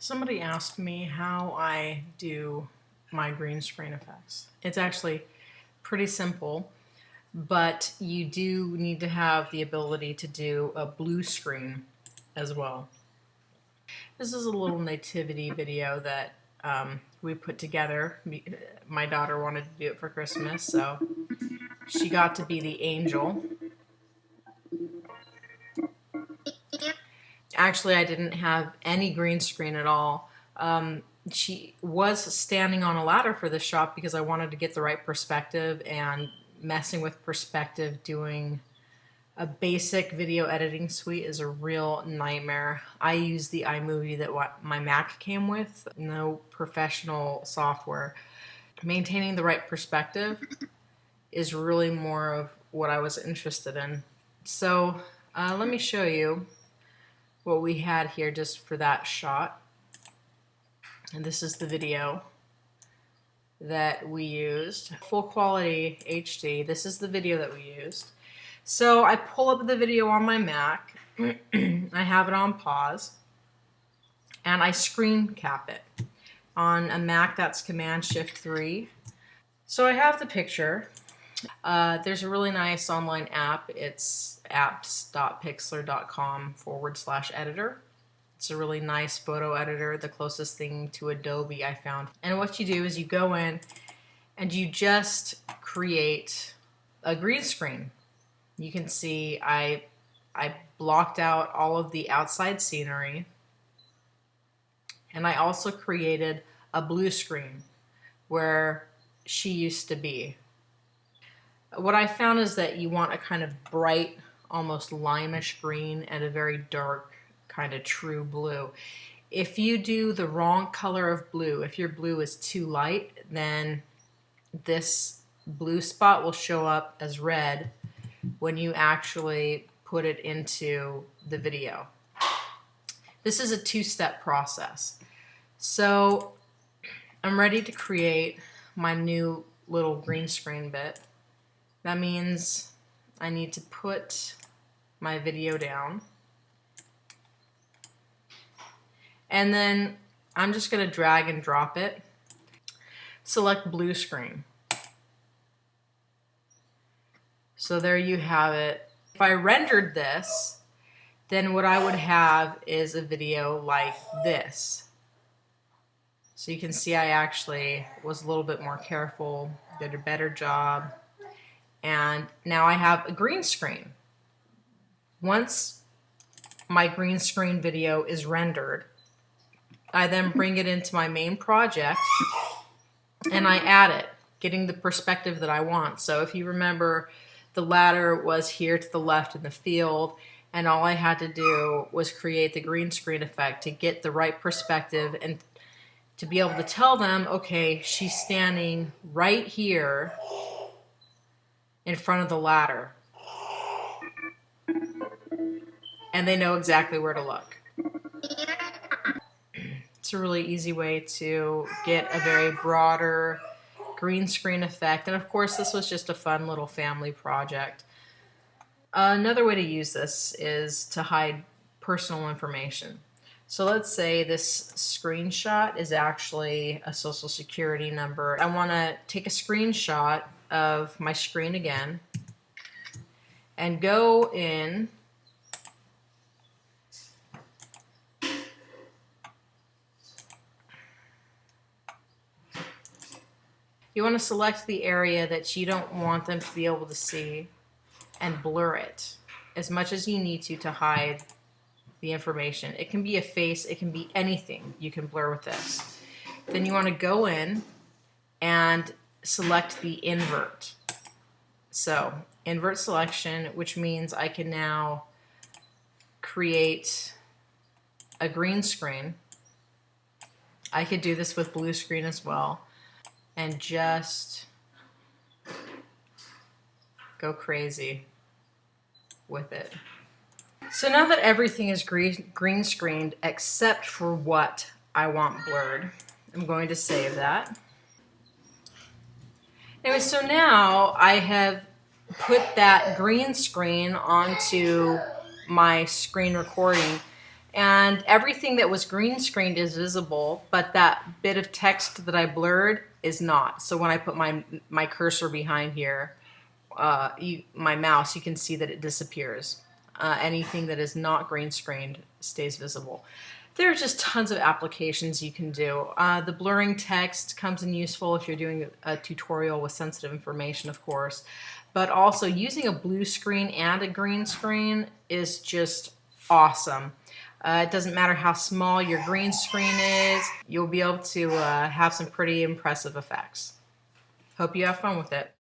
Somebody asked me how I do my green screen effects. It's actually pretty simple, but you do need to have the ability to do a blue screen as well. This is a little nativity video that we put together. My daughter wanted to do it for Christmas, so she got to be the angel. Actually, I didn't have any green screen at all. She was standing on a ladder for this shot because I wanted to get the right perspective, and messing with perspective doing a basic video editing suite is a real nightmare. I use the iMovie that my Mac came with, no professional software. Maintaining the right perspective is really more of what I was interested in. So let me show you what we had here just for that shot. And this is the video that we used. Full quality HD. This is the video that we used. So I pull up the video on my Mac. I have it on pause. And I screen cap it. On a Mac, that's Command-Shift-3. So I have the picture. There's a really nice online app. It's apps.pixlr.com/editor. It's a really nice photo editor, the closest thing to Adobe I found. And what you do is you go in and you just create a green screen. You can see I blocked out all of the outside scenery, and I also created a blue screen where she used to be. What I found is that you want a kind of bright, almost limeish green and a very dark, kind of true blue. If you do the wrong color of blue, if your blue is too light, then this blue spot will show up as red when you actually put it into the video. This is a two-step process. So I'm ready to create my new little green screen bit. That means I need to put my video down. And then I'm just going to drag and drop it. Select blue screen. So there you have it. If I rendered this, then what I would have is a video like this. So you can see I actually was a little bit more careful, did a better job. And now I have a green screen. Once my green screen video is rendered, I then bring it into my main project and I add it, getting the perspective that I want. So if you remember, the ladder was here to the left in the field, and all I had to do was create the green screen effect to get the right perspective and to be able to tell them, okay, she's standing right here in front of the ladder. And they know exactly where to look. It's a really easy way to get a very broader green screen effect. And of course, this was just a fun little family project. Another way to use this is to hide personal information. So let's say this screenshot is actually a social security number. I want to take a screenshot of my screen again and go in you want to select the area that you don't want them to be able to see and blur it as much as you need to hide the information. It can be a face, it can be anything you can blur with this. Then you want to go in and select the invert. So invert selection, which means I can now create a green screen. I could do this with blue screen as well, and just go crazy with it. So now that everything is green screened except for what I want blurred, I'm going to save that. Anyway, so now I have put that green screen onto my screen recording. And everything that was green screened is visible, but that bit of text that I blurred is not. So when I put my cursor behind here, my mouse, you can see that it disappears. Anything that is not green screened stays visible. There are just tons of applications you can do. The blurring text comes in useful if you're doing a tutorial with sensitive information, of course, but also using a blue screen and a green screen is just awesome. It doesn't matter how small your green screen is, you'll be able to have some pretty impressive effects. Hope you have fun with it.